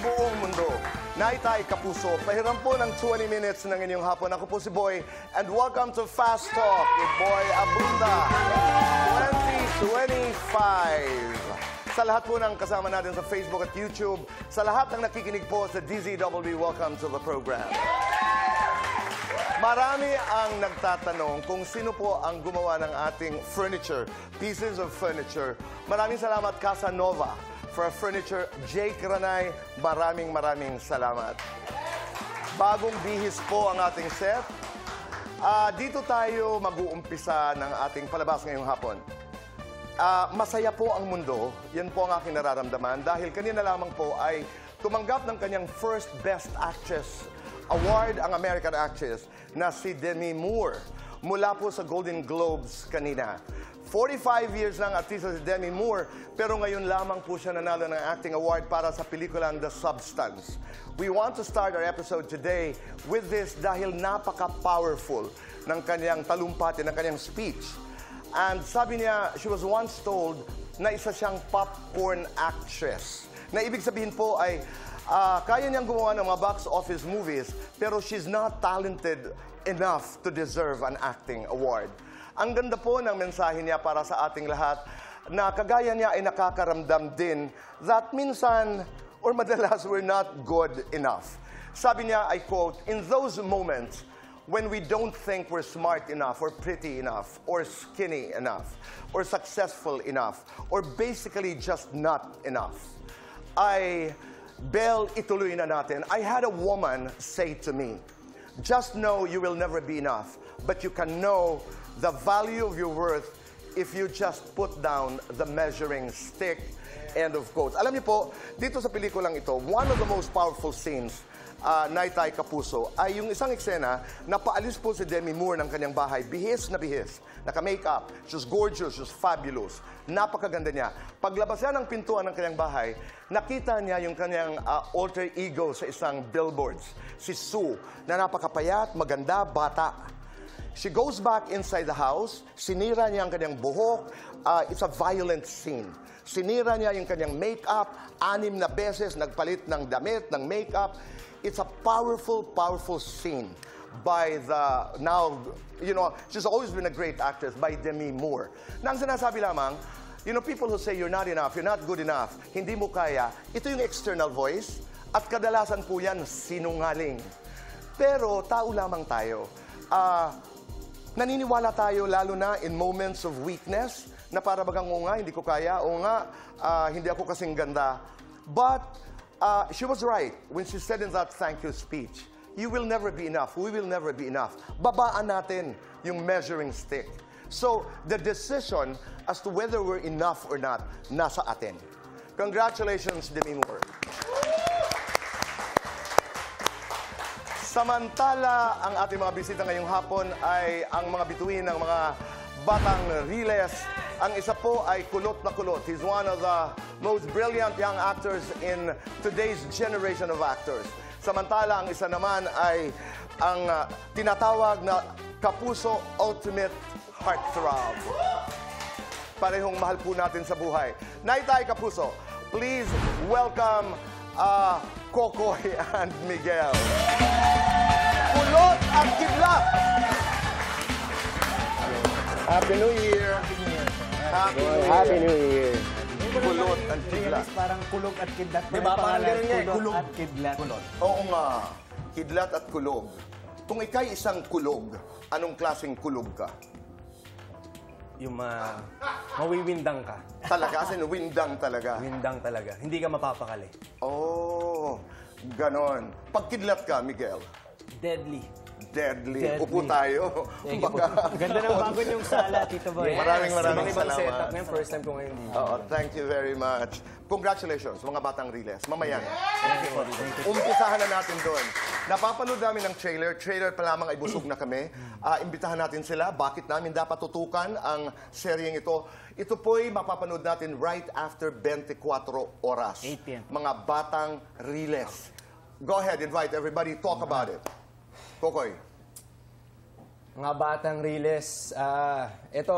buong mundo. Naitay Kapuso, pahiram po ng 20 minutes ng inyong hapon. Ako po si Boy, and welcome to Fast Talk with Boy Abunda 2025. Sa lahat po ng kasama natin sa Facebook at YouTube, sa lahat ng nakikinig po sa DZWB, welcome to the program. Marami ang nagtatanong kung sino po ang gumawa ng ating furniture, pieces of furniture. Maraming salamat, Casanova, for furniture. Jake Ranay, maraming salamat. Bagong bihis po ang ating set. Dito tayo mag-uumpisa ng ating palabas ngayong hapon. Masaya po ang mundo, yan po ang aking nararamdaman dahil kanina lamang po ay tumanggap ng kanyang first Best Actress Award ang American actress na si Demi Moore mula po sa Golden Globes kanina. 45 years na ang artista si Demi Moore, pero ngayon lamang po siya nanalo ng acting award para sa pelikulang The Substance. We want to start our episode today with this dahil napaka-powerful ng kanyang talumpati, ng kanyang speech. And sabi niya, she was once told na isa siyang popcorn actress. Na ibig sabihin po ay kaya niyang gumawa ng mga box office movies, pero she's not talented enough to deserve an acting award. Ang ganda po ng mensahe niya para sa ating lahat na kagaya niya ay nakakaramdam din that minsan or madalas we're not good enough. Sabi niya, I quote, "In those moments when we don't think we're smart enough or pretty enough or skinny enough or successful enough or basically just not enough, Belle, ituloy na natin. I had a woman say to me, just know you will never be enough, but you can know the value of your worth if you just put down the measuring stick." End of quote. Alam niyo po, dito sa pelikulang ito, one of the most powerful scenes, Naitay Kapuso, ay yung isang eksena na paalis po si Demi Moore ng kanyang bahay. Bihis na bihis. Naka-makeup. She's gorgeous. She's fabulous. Napakaganda niya. Paglabas niya ng pintuan ng kanyang bahay, nakita niya yung kanyang alter ego sa isang billboards. Si Sue, na napakapayat, maganda, bata. She goes back inside the house. Sinira niya ang kanyang buhok. It's a violent scene. Sinira niya yung kanyang makeup. 6 na beses nagpalit ng damit, ng makeup. It's a powerful, powerful scene by the, now, you know, she's always been a great actress, by Demi Moore. Na ang sinasabi lamang, you know, people who say you're not enough, you're not good enough, hindi mo kaya, ito yung external voice, at kadalasan po yan sinungaling. Pero tao lamang tayo. Naniniwala tayo lalo na in moments of weakness, na para bagang, o nga, hindi ko kaya, o nga, hindi ako kasing ganda. But she was right when she said in that thank you speech, you will never be enough, we will never be enough. Babaan natin yung measuring stick. So, the decision as to whether we're enough or not, nasa atin. Congratulations, Demi Moore. Samantala, ang ating mga bisita ngayong hapon ay ang mga bituin ng mga batang Riles. Ang isa po ay kulot na kulot. He's one of the most brilliant young actors in today's generation of actors. Samantala, ang isa naman ay ang tinatawag na Kapuso Ultimate Heartthrob. Parehong mahal po natin sa buhay. Naitay Kapuso, please welcome Kokoy and Miguel. Kulot at kidlat! Happy New Year! Happy New Year! Kulot at kidlat. Parang kulog at kidlat. Diba? Parang ganun nga eh. Kulog at kidlat. Oo nga. Kidlat at kulog. Kung ikay isang kulog, anong klaseng kulog ka? Yung mawiwindang ka. Talaga? As in, windang talaga. Windang talaga. Hindi ka mapapakali. Oh, ganon. Pag kidlat ka, Miguel, Deadly. deadly. Deadly. Upo tayo. Thank you po. Ganda ng bago niyong sala, Tito Boy. Maraming Ibang salamat. setup ngayon. First time ko ngayon dito. Oo, thank you very much. Congratulations, mga batang Riles. Mamaya. Umpisahan na natin doon. Napapanood namin ng trailer. Trailer pa lamang ay busog na kami. Imbitahan natin sila. Bakit namin dapat tutukan ang seryeng ito? Ito po'y mapapanood natin right after 24 oras. 8 p.m. Mga batang Riles. Go ahead, invite everybody. Talk about it. Kokoy. Mga batang Riles, ito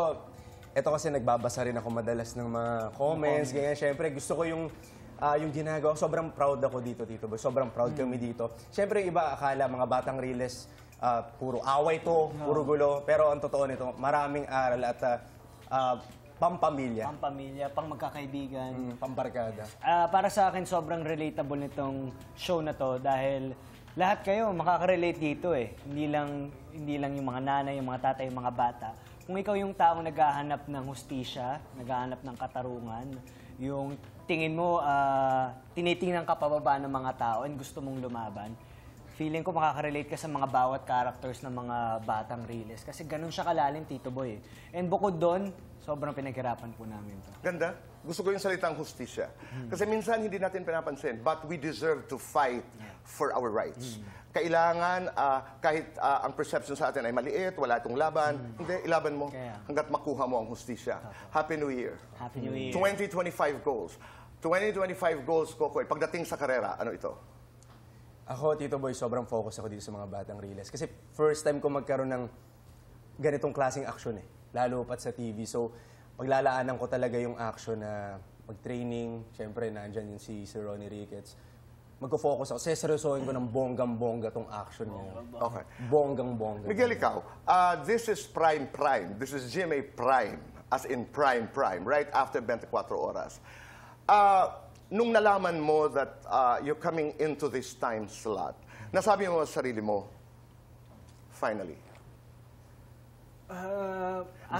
kasi nagbabasa rin ako madalas ng mga comments, ganyan. Siyempre, gusto ko yung yung ginagawa, sobrang proud ako dito, Tito Boy. Sobrang proud kami dito. Siyempre, yung iba akala, mga batang Riles, puro away to, puro gulo. Pero ang totoo nito, maraming aral at pampamilya, Pamilya, pang magkakaibigan. pambarkada. Para sa akin, sobrang relatable nitong show na to dahil lahat kayo makaka-relate dito eh. Hindi lang yung mga nanay, yung mga tatay, yung mga bata. Kung ikaw yung taong naghahanap ng hustisya, naghahanap ng katarungan, yung tingin mo, tinitingnan ka pababa ng mga tao and gusto mong lumaban, feeling ko makaka-relate ka sa mga bawat characters ng mga batang Riles. Kasi ganun siya kalalim, Tito Boy. And bukod doon, sobrang pinaghirapan po namin to. Ganda. Gusto ko yung salitang hustisya. Kasi minsan hindi natin pinapansin, but we deserve to fight for our rights. Kailangan, kahit ang perception sa atin ay maliit, wala itong laban, hindi, ilaban mo Kaya. hanggat makuha mo ang hustisya. Happy New Year. Happy New Year. 2025 goals. 2025 goals, Kokoy. Pagdating sa karera, ano ito? Ako, Tito Boy, sobrang focus ako dito sa mga batang Riles. Kasi first time ko magkaroon ng ganitong klaseng action eh. Lalo pat sa TV. So, paglalaanan ko talaga yung action na mag-training. Siyempre, nandyan yung si Sir Ronnie Ricketts. Magko-focus ako. Seryosohin ko ng bonggang-bongga tong action niya. Okay. Bonggang-bongga. Miguel, ikaw, this is Prime Prime. This is GMA Prime, as in Prime Prime, right after 24 oras. Nung nalaman mo that you're coming into this time slot, nasabi mo sa sarili mo, finally,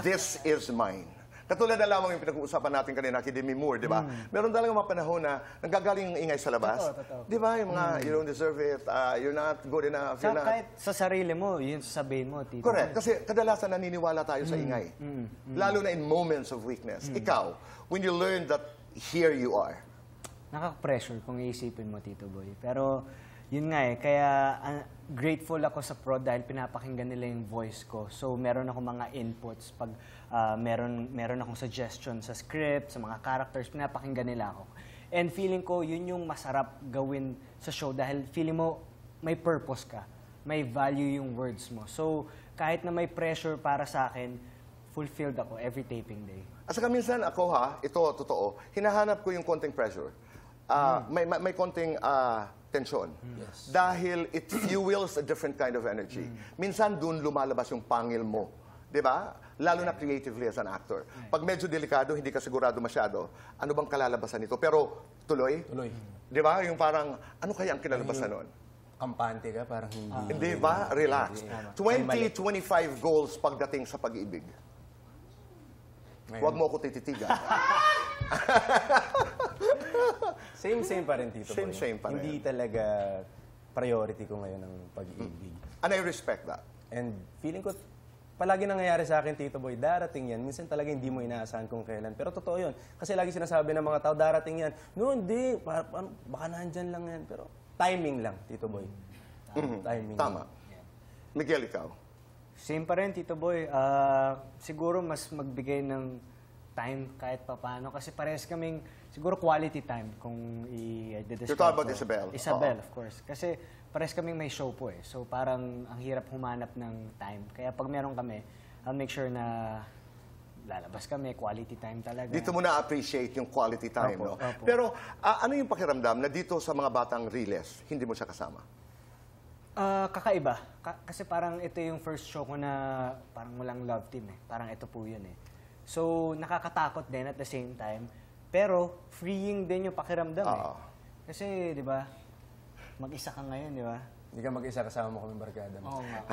this is mine. Katulad na lamang yung pinag-uusapan natin kanina kay Demi Moore, di ba? Meron talaga mga panahon na nanggagaling yung ingay sa labas. Totoo. Di ba? Yung mga, you don't deserve it, you're not good enough, you're not... Kahit sa sarili mo, yun sasabihin mo, Tito. Correct. Kasi kadalasan naniniwala tayo sa ingay. Lalo na in moments of weakness. Ikaw, when you learn that here you are, Nakaka-pressure kung iisipin mo, Tito Boy. Pero, yun nga eh. Kaya, grateful ako sa prod dahil pinapakinggan nila yung voice ko. So, meron ako mga inputs. Pag meron akong suggestion sa script, sa mga characters, pinapakinggan nila ako. And feeling ko, yun yung masarap gawin sa show dahil feeling mo, may purpose ka. May value yung words mo. So, kahit na may pressure para sa akin, fulfilled ako every taping day. at saka minsan ako ito totoo, hinahanap ko yung konting pressure. May konting tensyon. Yes. Dahil it fuels a different kind of energy. Minsan dun lumalabas yung pangil mo. Di ba? Lalo na creatively as an actor. Pag medyo delikado, hindi ka sigurado masyado, ano bang kalalabasan nito? Pero tuloy. Tuloy. Di ba? Yung parang, ano kaya ang kinalabasan nun? Kampante ka, parang hindi. Hindi ba? Relax. 2025 goals pagdating sa pag-ibig. Huwag mo ako tititigan. Same pa rin, Tito Boy. Same pa rin. Hindi talaga priority ko ngayon ang pag-ibig. And I respect that. And feeling ko, palagi nangyayari sa akin, Tito Boy, darating yan. Minsan talaga hindi mo inaasahan kung kailan. Pero totoo yun. Kasi lagi sinasabi ng mga tao, darating yan. No, hindi. Baka nandyan lang yan. Pero timing lang, Tito Boy. Timing Tama. lang. Miguel, ikaw. Same pa rin, Tito Boy. Siguro mas magbigay ng time kahit papaano. Kasi parehas kaming, siguro quality time kung i-describe You're talking about ko. Isabel. Isabel, of course. Kasi parehas kaming may show po eh. So parang ang hirap humanap ng time. Kaya pag meron kami, I'll make sure na lalabas kami, quality time talaga. Dito mo na-appreciate yung quality time, no? Opo, opo. Pero ano yung pakiramdam na dito sa mga batang Riles, hindi mo siya kasama? Kakaiba. Kasi parang ito yung first show ko na parang walang love team eh. Parang ito po yun eh. So, nakakatakot din at the same time. Pero, freeing din yung pakiramdam eh. Kasi, di ba, mag-isa ka ngayon, di ba? Hindi ka mag-isa, kasama mo kami barkada mo. Oo nga.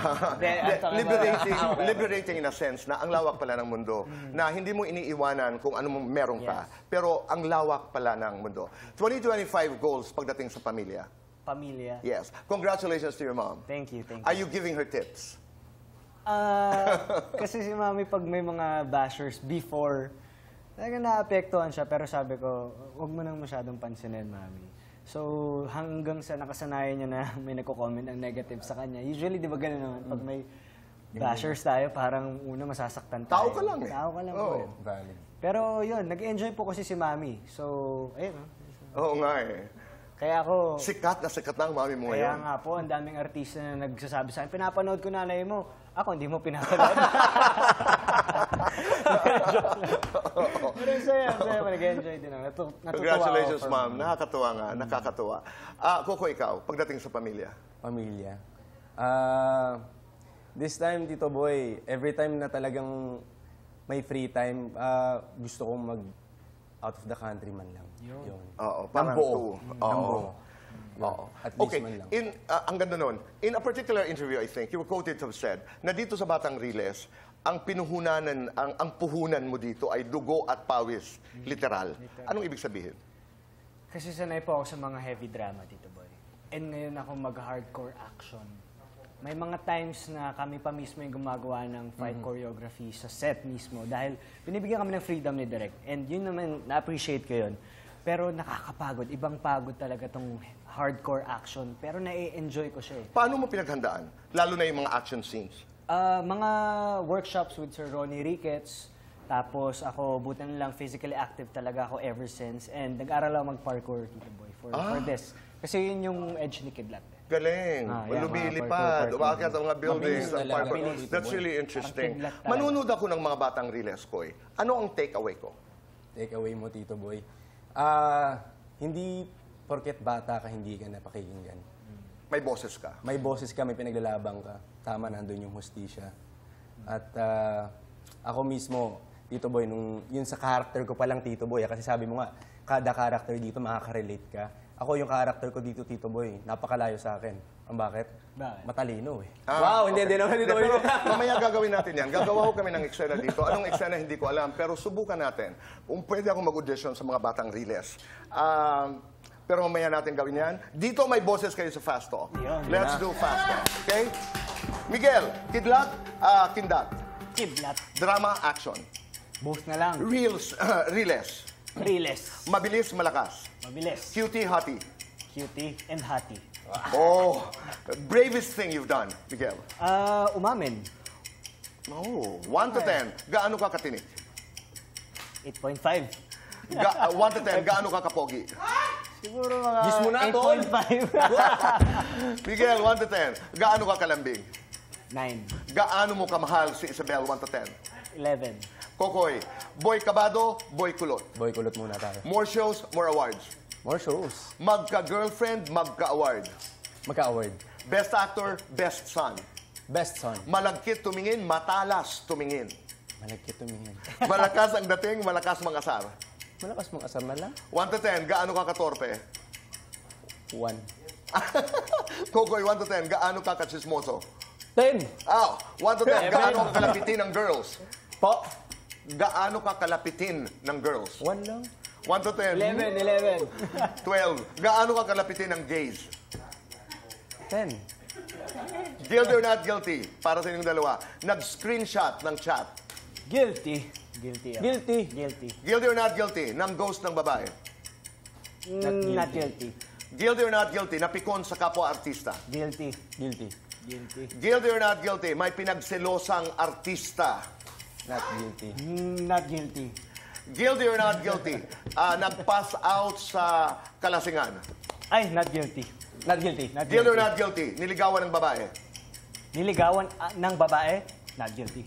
Liberating in a sense na ang lawak pala ng mundo. Na hindi mo iniiwanan kung ano meron ka. Pero ang lawak pala ng mundo. 2025 goals pagdating sa pamilya. Pamilya. Yes. Congratulations to your mom. Thank you, thank you. Are you giving her tips? Kasi si Mami, pag may mga bashers before, talaga naapektuhan siya. Pero sabi ko, huwag mo nang masyadong pansinin, Mami. So, hanggang sa nakasanayan niya na may nagko-comment ng negative sa kanya. Usually, di ba gano'n naman? Pag may bashers tayo, parang una masasaktan tayo. Tao ka lang eh. Tao ka lang po Oo. eh. Valid. Pero yun, nag-enjoy po kasi si Mami. So, ayun. Oo nga eh. Kaya ako, Sikat na ang mami mo kaya ngayon. nga po, ang daming artista na nagsasabi sa akin, pinapanood ko nanay mo, Ako, hindi mo pinapanood. Pero saya, nag-enjoy din ako. Natutuwa Congratulations, ako. ma'am. Nakakatuwa nga, nakakatuwa. Coco, ikaw, pagdating sa pamilya. Pamilya. This time, Tito Boy, every time na talagang may free time, gusto kong out of the country man lang. Yun. Oo, Ng parang buo. two. Ng buo. Oo. At least Okay, man lang. ang ganda nun. In a particular interview, I think, you were quoted to have said, na dito sa Batang Riles, ang pinuhunanan, ang puhunan mo dito ay dugo at pawis, literal. Anong ibig sabihin? Kasi sanay po ako sa mga heavy drama, Tito Boy. And ngayon ako mag-hardcore action. May mga times na kami pa mismo yung gumagawa ng fight choreography sa set mismo dahil binibigyan kami ng freedom ni Direk. And yun naman, na-appreciate ko yun. Pero nakakapagod. Ibang pagod talaga tong hardcore action. Pero na-enjoy ko siya eh. Paano mo pinaghandaan? Lalo na yung mga action scenes. Mga workshops with Sir Ronnie Ricketts. Tapos ako, buti na lang, physically active talaga ako ever since. And nag-aral ako mag-parkour, Tito Boy, for this. Kasi yun yung edge ni Kidlat. Galing. Yeah, Lumilipad, parkour. umakyat ang mga buildings. Mabilis talaga. parkour. Mabilis. That's really interesting. Parang kidlat talaga. Manunod ako ng mga Batang Riles, Koy. Ano ang take-away ko? Take away mo, Tito Boy. Hindi porket bata ka, hindi ka napakinggan. May boses ka. May boses ka, may pinaglalabang ka. Tama, nandun yung hustisya. At ako mismo, Tito Boy, yun sa character ko palang, Tito Boy, kasi sabi mo nga, kada character dito makaka-relate ka. Ako yung character ko dito, Tito Boy, napakalayo sa akin. Ang bakit? Bakit? Matalino eh. Ah, Wow, hindi naman Tito Boy. Pero mamaya gagawin natin yan. Gagawa ko kami ng eksena dito. Anong eksena hindi ko alam. Pero subukan natin. Kung pwede ako mag-audition sa mga Batang Riles. Pero mamaya natin gawin yan. Dito may boses kayo sa Fast Talk. Yan. Let's do Fast Talk. Okay? Miguel, Kidlat, Kindat. Kidlat. Drama, action. Both na lang. Riles. Riles. Mabilis, malakas. Mabilis. Cutie, hottie. Cutie and hottie. Oh, bravest thing you've done, Miguel. Umamin. Oh, 1 to 10. Gaano ka katinik? 8.5. 1 to 10. Gaano ka kapogi? Siguro mga Gis mo na, tol. 8.5. Miguel, 1 to 10. Gaano ka kalambing? 9. Gaano mo kamahal si Isabel, 1 to 10? 11. Kokoy, boy kabado, boy kulot. Boy, kulot muna tayo. More shows, more awards. More shows. Magka-girlfriend, magka-award. Magka-award. Best actor, best son. Best son. Malagkit tumingin, matalas tumingin. Malagkit tumingin. Malakas ang dating, malakas mangasar. Malakas mong asar na lang. 1 to 10, gaano ka katorpe? 1. Kokoy, 1 to 10, gaano ka kachismoso? 10. 1 to 10, gaano ka kalapitin ng girls? Po. Gaano ka kalapitin ng girls? 1 lang. 1 to 10. 11. 12. Gaano ka kalapitin ng gays? 10. Guilty or not guilty? Para sa inyong dalawa. Nag-screenshot ng chat. Guilty. Guilty ako. Guilty. Guilty. Guilty or not guilty? Ng ghost ng babae. Not guilty. Guilty or not guilty? Napikon sa kapwa-artista. Guilty. Guilty. Guilty. Guilty or not guilty? May pinagselosang artista. Not guilty. Not guilty. Guilty or not guilty? Nag-pass out sa kalasingan. Ay, not guilty. Not guilty. Not Guilty or guilty. not guilty? Niligawan ng babae. Niligawan ng babae? Not guilty.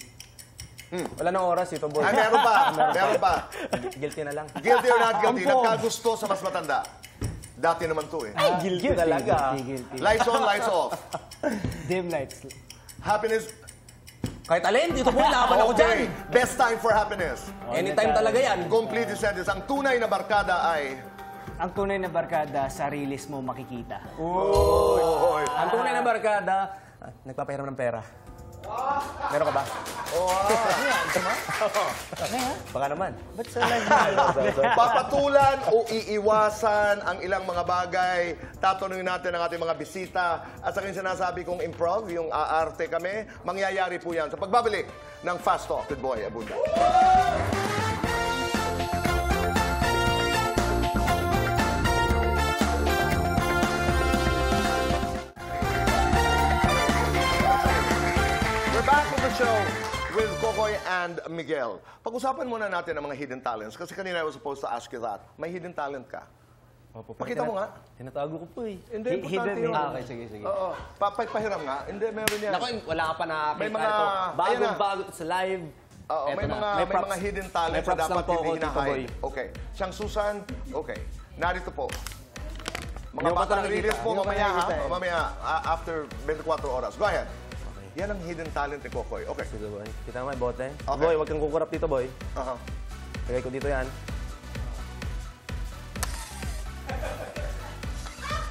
Wala nang oras ito, boy. Ay, meron pa. Meron pa. Guilty na lang. Guilty or not guilty? Ampon. Nagkagusto sa mas matanda. Dati naman to eh. Guilty talaga. Guilty. Lights on, lights off. Dim lights. Happiness. Kahit alin, dito po, laban ako dyan. Okay. Best time for happiness. Anytime talaga yan. Complete sentence. Ang tunay na barkada ay... Ang tunay na barkada, sa release mo makikita. Ang tunay na barkada, nagpapahiram ng pera. Meron ka ba? Baka naman. Ba't sa live Papatulan o iiwasan ang ilang mga bagay. Tatanungin natin ang ating mga bisita. At sa akin sinasabi kong improv, yung aarte kami, mangyayari po yan sa pagbabalik ng Fast Talk with Boy Abunda. We're back with the show with Kokoy and Miguel. Pag-usapan muna natin ang mga hidden talents. Kasi kanina I was supposed to ask you that. May hidden talent ka? Opo, Pakita mo nga. Tinatago ko po eh. Hindi, importante Hidden yun. eh. Okay, sige. Oo. Pahiram nga. Hindi, meron yan. Naku, wala ka pa nakakita May mga- nito. ayan na. Bagong-bago to sa live. Oo, Eto may na. mga props. hidden talents May na props dapat lang po hindi ako, Tito Boy. hinahay. Okay. Siyang Susan, okay. Narito po. Mga Hindi ko pa batang nakikita. release po Hindi ko pa mamaya, ha? nakikita eh. Mamaya, after 24 oras. Go ahead. Yan ang hidden talent ni Kokoy. Okay. Tito Boy. Kita mo may bote? Okay. Boy, wag kang kukurap dito, Boy. Aha. Lagay ko dito yan.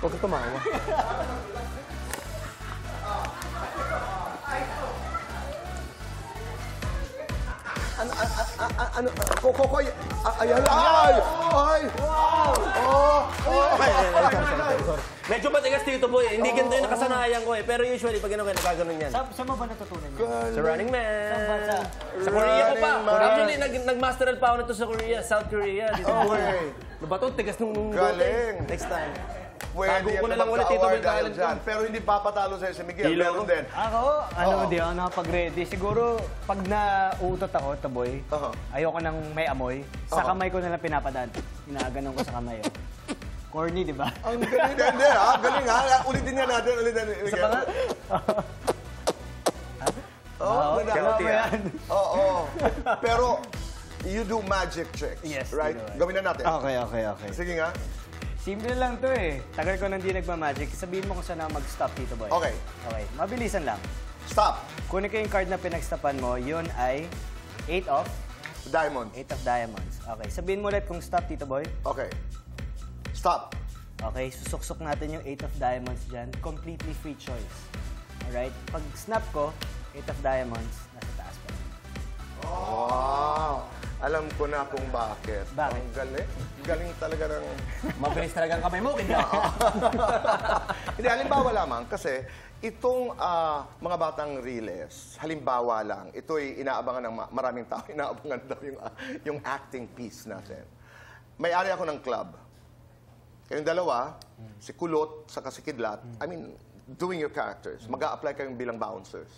Huwag kang tumawa. Ano? Kokoy! Ay! Medyo matigas dito, Boy. Hindi ganito yung nakasanayan ko eh. Pero usually, pag gano'n kayo, nagkaganon yan. Saan mo ba natutunan niyo? Sa Running Man. Saan bansa? Sa Korea ko pa. Running Man. Actually, nag-masteral pa ako nito sa Korea, South Korea. Dito. Okay. Ano ba ito? Tigas nung Galing. Next time. Pwede Tago ko na yan lang ulit dito, magka-award may dahil talent dyan. Pero hindi papatalo sa'yo si Miguel. Hilo Meron ko. din. Ako, di ako nakapag-ready. Siguro, pag nauutot ako, taboy, Aha. ayoko nang may amoy. Sa kamay ko na lang pinapadaan. Ginaganon ko sa kamay. Oh. Corny, di ba? Ang galing. Hindi, ha? Galing, ha? Ulitin nga natin. Ulitin. Isa pa nga? Oh, Kaya yan. Oo. Pero, you do magic tricks. Yes, Right? you do it. Gawin na natin. Okay. Sige nga. Simple lang to eh. Tagal ko nang di nagmamagic. Sabihin mo kung saan ako mag-stop dito, boy. Okay. Okay. Mabilisan lang. Stop. Kunin ko yung card na pinagstopan mo. Yun ay 8 of Diamond. diamonds. Okay. Sabihin mo ulit kung stop, Tito Boy. Okay. Stop. Okay. Susuksok natin yung 8 of diamonds dyan. Completely free choice. Alright? Pag snap ko, 8 of diamonds, nasa taas pa. Wow. Alam ko na kung bakit. Bakit? Ang galing. Galing talaga ng... Mabilis talaga ang kamay mo. Hindi, halimbawa lamang kasi itong mga batang reels, halimbawa lang, ito'y inaabangan ng maraming tao. Inaabangan daw yung acting piece natin. May-ari ako ng club. Kayong dalawa, si Kulot, saka si Kidlat, I mean, doing your characters. Mag-a-apply kayong bilang bouncers.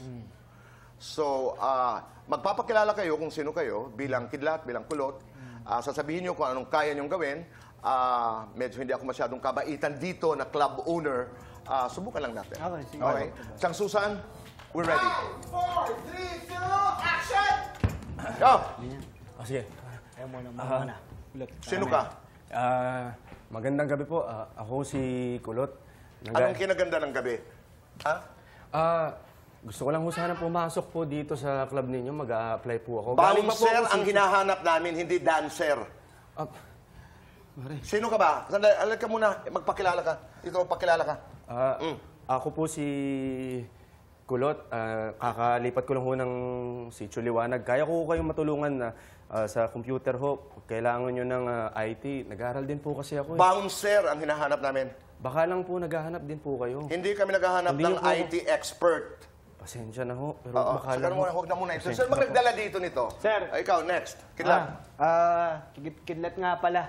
So, magpapakilala kayo kung sino kayo, bilang Kidlat, bilang Kulot. Sasabihin nyo kung anong kaya nyong gawin. Medyo hindi ako masyadong kabaitan dito na club owner. Subukan lang natin. Okay, sige. Okay. Siyang Susan, we're ready. 4, 3, 2, action! Go! Sige. Ayaw mo na, muna. Ulot. Sino ka? Magandang gabi po. Ako si Kulot. Anong kinaganda ng gabi? Ha? Gusto ko lang ho sana pumasok po dito sa club ninyo. Mag-a-apply po ako. Galing pa po Bouncer ako ang hinahanap namin, hindi dancer. Sino ka ba? Sandali, alam ka muna. Magpakilala ka. Ito, pakilala ka. Ako po si Kulot. Kakalipat ko lang ho ng Sitio Liwanag. Kaya ko kayong matulungan na sa computer ho. Kailangan nyo ng IT. Nag-aaral din po kasi ako. Bouncer ang hinahanap namin. Baka lang po naghahanap din po kayo. Hindi kami naghahanap Hindi ng po ako- IT expert. Pasensya na ho. Pero Oo. baka Saka lang ho. huwag na muna ito. Pasensya Sir, na po. magdala dito nito. Sir. Ikaw, next. Kidlat. Kidlat nga pala.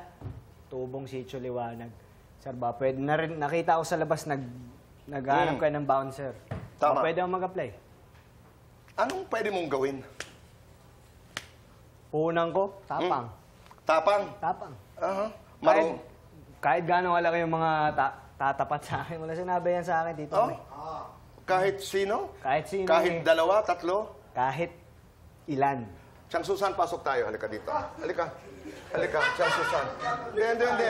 Tubong Sitio Liwanag. Sir, ba pwede na rin, nakita ko sa labas naghahanap kayo ng bouncer. Tama. Ba pwede akong mag-apply? Anong pwede mong gawin? Puhunan ko, tapang. Tapang. Tapang. Aha. Kahit, Marong. kahit gano'ng kalaki yung mga tatapat sa akin. Wala sinabi yan sa akin dito. Oh? May. Kahit sino? Kahit sino. Kahit eh. dalawa, tatlo? Kahit ilan. Siyang Susan, pasok tayo. Halika dito. Halika. Halika, Siyang Susan. Hindi.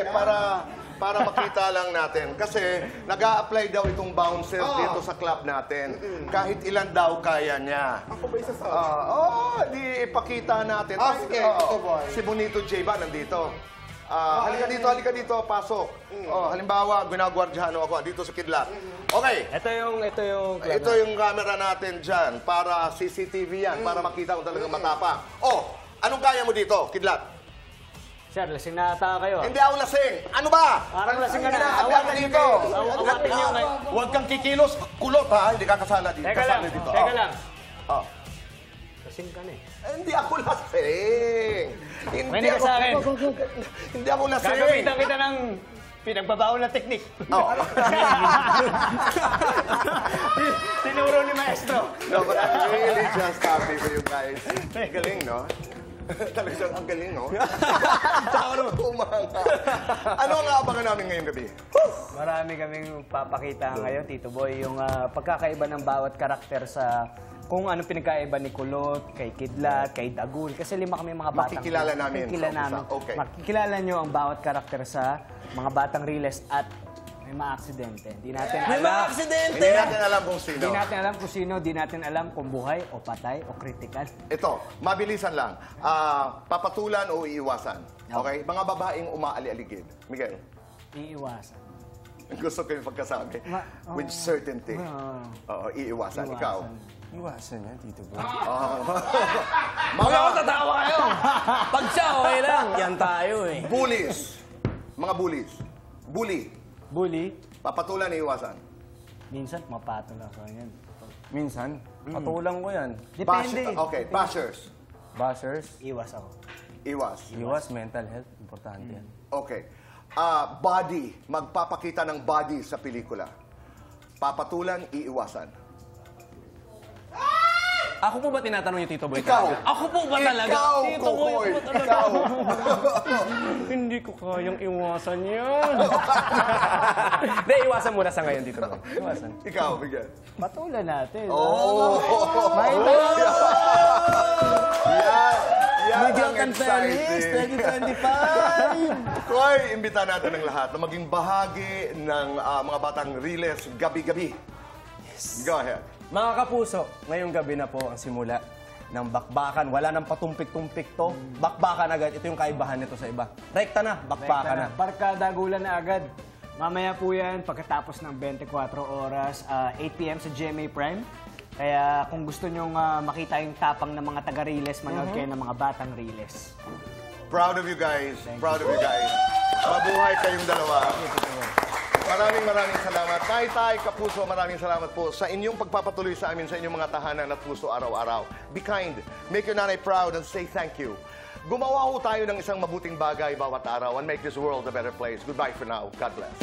Para makita lang natin. Kasi nag-a-apply daw itong bouncer dito sa club natin. Kahit ilan daw kaya niya. Ako ba isa sa... Di ipakita natin. Sige, Oo. ito boy. Si Bonito J ba nandito? Halika dito, pasok. Halimbawa, ginagwardyahan ako dito sa Kidlat. Okay. Ito yung club Ito yung camera natin dyan para CCTV yan, para makita kung talagang matapang. Anong kaya mo dito, Kidlat? Sir, lasing na ata kayo. Hindi ako lasing. Ano ba? Parang lasing ka na. Awakan Awakan dito. Awakan niyo. Huwag kang kikilos. Kulot ha, hindi ka kasala dito. Teka lang, Kasali dito. teka lang. Oh. Lasing ka na eh. Hindi ako lasing. Makinig ka sa akin. Hindi ako lasing. Gagamitan kita ng pinagbabawal na teknik. Tinuro ni Maestro. No, but I'm really just happy for you guys. Galing, no? Talagang ang galing, no? Tsaka ano? Umanga. Ano ang aabangan namin ngayong gabi? Marami kaming papakita ngayon, Tito Boy, yung pagkakaiba ng bawat karakter sa kung ano pinagkaiba ni Kulot, kay Kidlat, kay Dagul. Kasi 5 kami mga batang... Makikilala namin Makikilala sa umpisa. namin. Okay. Makikilala nyo ang bawat karakter sa mga batang Riles at may mga aksidente. Di natin alam. Hindi natin alam kung sino. Di natin alam kung sino, di natin alam kung buhay o patay o critical. Ito, mabilisan lang. Papatulan o iiwasan? Okay? Mga babaeng umaali-aligid. Miguel, Iiwasan. gusto ko yung pagkasabi. With certainty. Oo, iiwasan. Ikaw? Iwasan yan, Tito Boy. Mga Tatawa kayo! Pag siya, okay lang. Yan tayo eh. bullies. Mga bullies. Bully. Bully, Papatulan, iiwasan. minsan mapatol ako yan. Minsan, patulang ko yan. Depende. Okay, bashers. Bashers, Iwas ako. Iwas. iwas, mental health, importante yan. Okay. Body. Magpapakita ng body sa pelikula. Papatulan, iiwasan. Ako po ba tinatanong yung Tito Boy? Ikaw. Ako po ba talaga? Ikaw, Tito Boy Kukoy. po talaga. Ikaw. Hindi ko kayang iwasan yan. Hindi, iwasan muna sa ngayon, Tito Boy. Iwasan. Ikaw, Miguel. Patulan natin. Oh! May Yan Miguel ang Cancelis, exciting. 2025! Koy, imbita natin ang lahat na maging bahagi ng mga batang Riles gabi-gabi. Go ahead. Mga kapuso, ngayong gabi na po ang simula ng bakbakan. Wala nang patumpik-tumpik to. Bakbakan agad. Ito yung kaibahan nito sa iba. Rekta na, bakbakan na. Barkadagulan na agad. Mamaya po yan, pagkatapos ng 24 oras, 8 p.m. sa GMA Prime. Kaya kung gusto nyong makita yung tapang ng mga taga-Riles, manood kayo ng mga batang Riles. Proud of you guys. Proud of you guys. Mabuhay kayong dalawa. Maraming salamat. Tay, Kapuso, maraming salamat po sa inyong pagpapatuloy sa amin sa inyong mga tahanan at puso araw-araw. Be kind. Make your nanay proud and say thank you. Gumawa ho tayo ng isang mabuting bagay bawat araw and make this world a better place. Goodbye for now. God bless.